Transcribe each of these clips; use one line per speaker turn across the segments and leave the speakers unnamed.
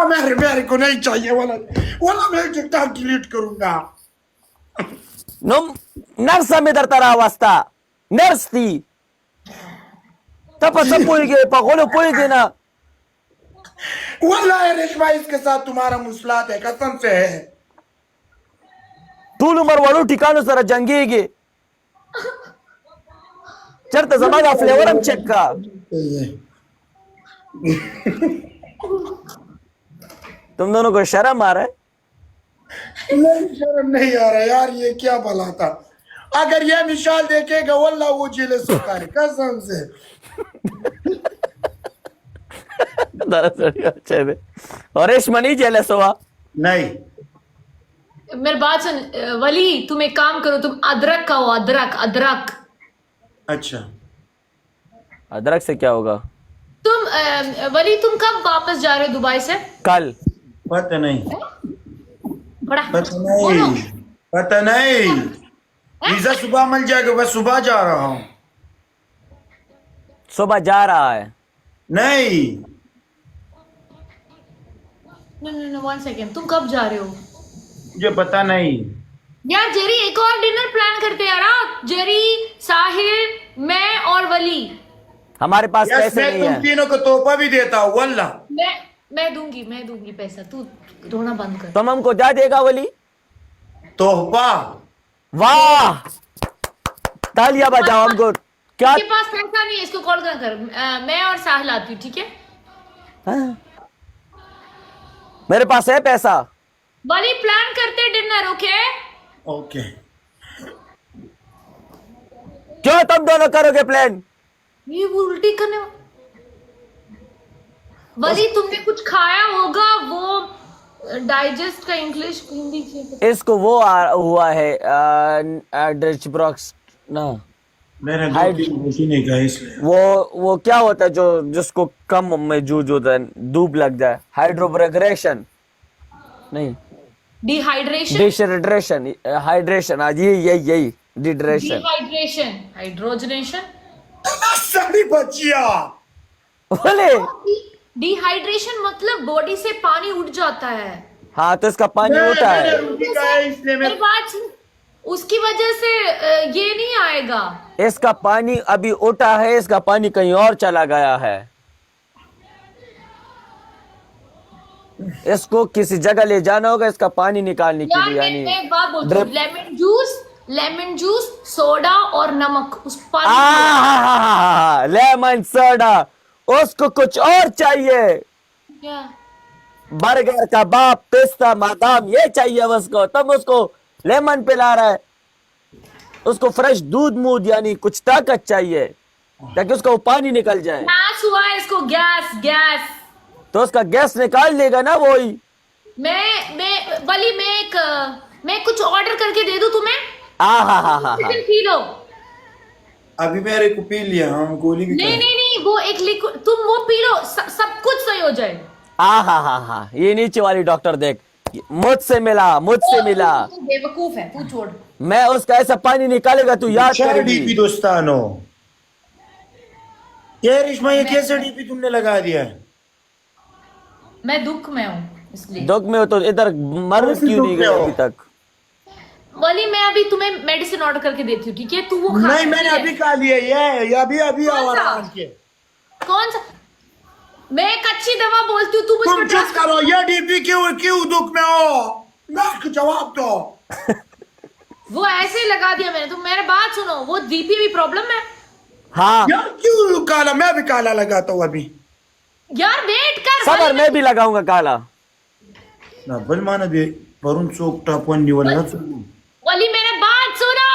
मेरे को नहीं चाहिए वाला वाला, मैं टिकटॉक डिलीट करूंगा.
Nasa may dartara wasta. Nersti. Tapos sa pulge, pakulo pulge na.
वाला रेशमा इसके साथ तुम्हारा मुसलात है, कसम से है.
Tulo marwalu ठिकाणो सरा जंगेगे. चरता जमाना फ्लेवर हम चेक का. तुम दोनों को शर्म आ रहा है?
नहीं शर्म नहीं आ रहा यार, ये क्या भला था. अगर ये मिसाल देखेगा वल्ला वो जेलस होता है, कसम से.
और रेशमा नहीं जेलस हुआ?
नहीं.
मेरी बात सुन वली, तुम एक काम करो, तुम अदरक खाओ. अदरक अदरक.
अच्छा.
अदरक से क्या होगा?
तुम वली, तुम कब वापस जा रहे हो दुबई से?
कल.
पता नहीं.
बड़ा
पता नहीं. पता नहीं. वीजा सुबह मिल जाएगा, बस सुबह जा रहा हूँ.
सुबह जा रहा है?
नहीं.
नो 1 सेकेंड, तुम कब जा रहे हो?
मुझे पता नहीं.
यार जेरी, एक और डिनर प्लान करते हैं यार. जेरी, साहिल, मैं और वली.
हमारे पास
यस,
पैसे
मैं
नहीं
तुम
है.
तीनों को तोहफा भी देता हूँ वल्ला.
मैं दूंगी पैसा. तू रोना बंद कर.
तुम हमको क्या देगा वली?
तोहफा.
वाह, तालियां बजाओ हमको. क्या?
इसके पास पैसा नहीं है, इसको कॉल कर. मैं और साहिल आती हूँ, ठीक है?
हाँ? मेरे पास है पैसा.
वली, प्लान करते हैं डिनर, ओके?
ओके.
क्यों तुम दोनों करोगे प्लान?
ये वो उल्टी करने वली, तुमने कुछ खाया होगा, वो डाइजेस्ट का इंग्लिश हिंदी से.
इसको वो हुआ है ड्रिचब्रॉक्स ना.
मैंने कुछ नहीं कहा इसलिए.
वो क्या होता है जो जिसको कम में जूझ होता है, धूप लग जाए. हाइड्रोब्रेगरेशन नहीं,
डिहाइड्रेशन.
डिहाइड्रेशन. हाइड्रेशन आज यही डिहाइड्रेशन.
Dehydration, hydrogenation.
सारी बचिया.
बोले
डिहाइड्रेशन मतलब बॉडी से पानी उठ जाता है.
हाँ, तो इसका पानी उठा है.
रोटी का है इसलिए मैं.
मेरी बात सुन, उसकी वजह से ये नहीं आएगा.
इसका पानी अभी उठा है, इसका पानी कहीं और चला गया है. इसको किसी जगह ले जाना होगा इसका पानी निकालने के
यार
लिए.
मैं एक बात बोलती हूँ, लेमन जूस, सोडा और नमक उस पानी.
Lemon soda. उसको कुछ और चाहिए.
क्या?
बर्गर का बाप, पिस्ता, बादाम ये चाहिए उसको. तुम उसको लेमन पिला रहा है. उसको फ्रेश दूध मूध यानी कुछ ताकत चाहिए ताकि उसका वो पानी निकल जाए.
गैस हुआ है इसको, गैस.
तो उसका गैस निकाल लेगा ना वही.
मैं कुछ ऑर्डर करके दे दूं तुम्हें?
हाँ.
P low.
अभी मेरे को पी लिया. हम गोली भी
नहीं, वो एक लिक्विड, तुम वो पी लो, सब कुछ सही हो जाए.
हाँ. ये नीचे वाली डॉक्टर देख, मुझसे मिला.
तू बेवकूफ है, तू छोड़.
मैं उसका ऐसा पानी निकालेगा तू याद करेगी.
डीपी दोस्तानो. ये रिश्मा, ये कैसे डीपी तुमने लगा दिया है?
मैं दुख में हूँ इसलिए.
दुख में हो तो इधर मर क्यों नहीं गई अभी तक?
वली, मैं अभी तुम्हें मेडिसिन ऑर्डर करके देती हूँ, ठीक है? तू वो खा.
नहीं, मैंने अभी खा लिया. ये अभी
कौन सा? मैं एक अच्छी दवा बोलती हूँ, तू मुझ
तुम
पर
चुप करो. ये डीपी क्यों दुख में हो? मैं जवाब दो.
वो ऐसे ही लगा दिया मैंने. तुम मेरी बात सुनो, वो डीपी भी प्रॉब्लम है.
हाँ
यार क्यों काला? मैं भी काला लगाता हूँ अभी.
यार वेट कर.
सबर, मैं भी लगाऊंगा काला.
ना बल माना दे वरुण चोक टापन निवल ना.
वली, मेरे बात सुनो.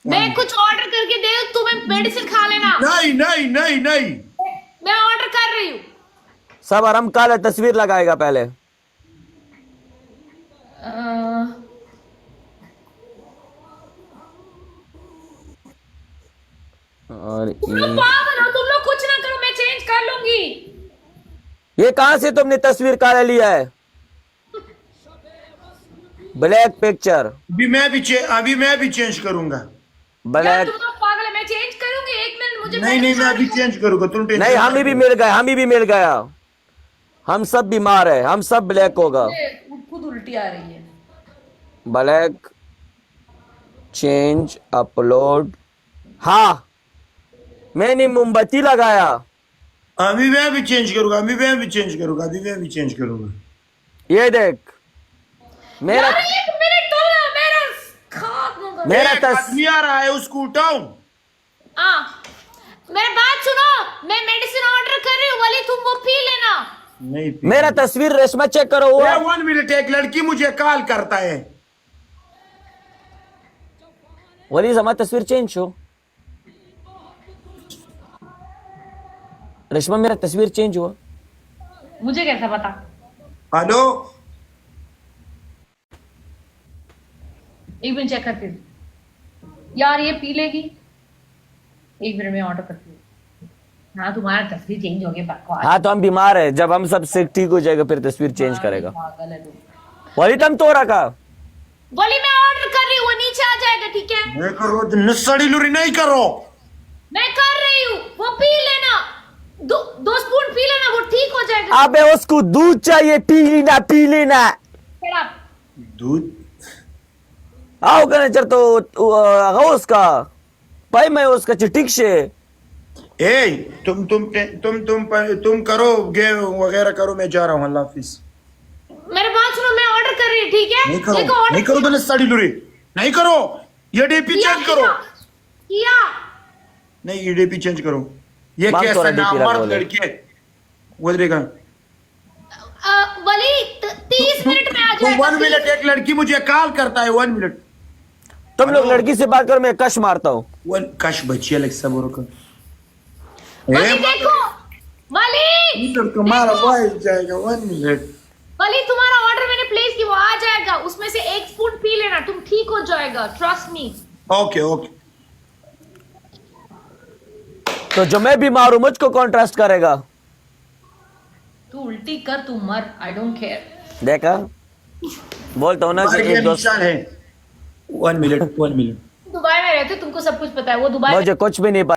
मैं कुछ ऑर्डर करके दे दूं, तुम्हें मेडिसिन खा लेना.
नहीं.
मैं ऑर्डर कर रही हूँ.
सबर, हम काला तस्वीर लगाएगा पहले. और
तुम लोग पागल हो, तुम लोग कुछ ना करो, मैं चेंज कर लूंगी.
ये कहां से तुमने तस्वीर काला लिया है? Black picture.
अभी मैं भी चेंज करूंगा.
यार
ब्लैक.
तुम लोग पागल है, मैं चेंज करूंगी. 1 मिनट मुझे.
नहीं, मैं अभी चेंज करूंगा. तुम
नहीं, हमें भी मिल गया. हम सब बीमार है, हम सब ब्लैक होगा।
खुद उल्टी आ रही है।
Black change upload. हाँ, मैंने मोमबत्ती लगाया।
अभी मैं भी चेंज करूंगा, अभी मैं भी चेंज करूंगा, अभी मैं भी चेंज करूंगा।
ये देख मेरा
यार एक मिनट दो ना, मेरा खात्मा कर।
मेरा
एक आदमी आ रहा है, उसको उठाऊं?
मेरी बात सुनो, मैं मेडिसिन ऑर्डर कर रही हूँ, वली तुम वो पी लेना।
नहीं
मेरा तस्वीर रेशमा चेक करो हुआ।
1 मिनट, एक लड़की मुझे कॉल करता है।
वली हमारी तस्वीर चेंज हो। रेशमा मेरा तस्वीर चेंज हुआ।
मुझे कैसा पता?
हेलो,
एक मिनट चेक करती हूँ। यार ये पी लेगी, एक मिनट में ऑर्डर करती हूँ। हाँ तुम्हारा तस्वीर चेंज हो गया, बकवास।
हाँ तो हम बीमार है, जब हम सब से ठीक हो जाएगा फिर तस्वीर चेंज करेगा।
पागल है तू।
वली तुम तो रखा।
बोली मैं ऑर्डर कर रही हूँ, वो नीचे आ जाएगा, ठीक है?
मैं करो तो नसड़ी लुरी नहीं करो।
मैं कर रही हूँ, वो पी लेना। दो स्पून पी लेना, वो ठीक हो जाएगा।
अबे उसको दूध चाहिए, पी लेना पी लेना।
Shut up.
दूध
आओ कहने चल तो उसका भाई मैं उसका चिटिक से।
ए तुम करो, गे वगैरह करो, मैं जा रहा हूँ, अल्लाह हाफिज।
मेरे बात सुनो, मैं ऑर्डर कर रही हूँ, ठीक है?
नहीं
देखो,
करो,
order
नहीं करो तो नसड़ी लुरी नहीं करो। ये डीपी
किया,
चेंज करो।
किया।
नहीं, ये डीपी चेंज करो। ये
मांग
कैसा
तोरा DP
नामर्द
बोले।
लड़की है, बोलेगा।
वली 30 मिनट में आ
तो
जाएगा।
1 मिनट, एक लड़की मुझे कॉल करता है, 1 मिनट।
तुम लोग लड़की से बात करो, मैं कश मारता हूँ।
वन कश बच्ची अलग सब और
वली देखो, वली
तुम्हारा वॉइस जाएगा 1 मिनट।
वली तुम्हारा ऑर्डर मैंने प्लेस किया, वो आ जाएगा। उसमें से एक स्पून पी लेना, तुम ठीक हो जाएगा, ट्रस्ट मी।
Okay okay.
तो जो मैं बीमार हूं मुझको कौन ट्रस्ट करेगा?
तू उल्टी कर, तू मर, आई डोंट केयर।
देखा, बोलता हूँ ना कि एक दोस्त
है। 1 मिनट, 1 मिनट।
दुबई में रहते, तुमको सब कुछ पता है। वो दुबई
मुझे कुछ भी नहीं पता।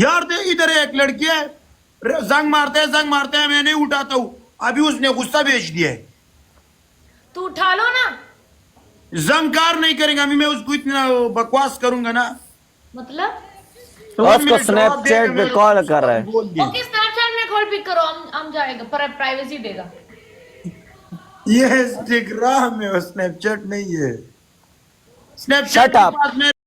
यार दे इधर एक लड़की है जंग मारते हैं मैं नहीं उठाता हूँ अभी उसने गुस्सा भेज दिया है
तू उठा लो ना
जंगकार नहीं करेंगे अभी मैं उसको इतना बकवास करूंगा ना
मतलब
उसको स्नैपचैट पे कॉल कर रहा है
ओके स्नैपचैट में कॉल पिक करो हम जाएगा पर प्राइवेसी देगा
ये इंस्टाग्राम है स्नैपचैट नहीं है
Shut up.
स्नैपचैट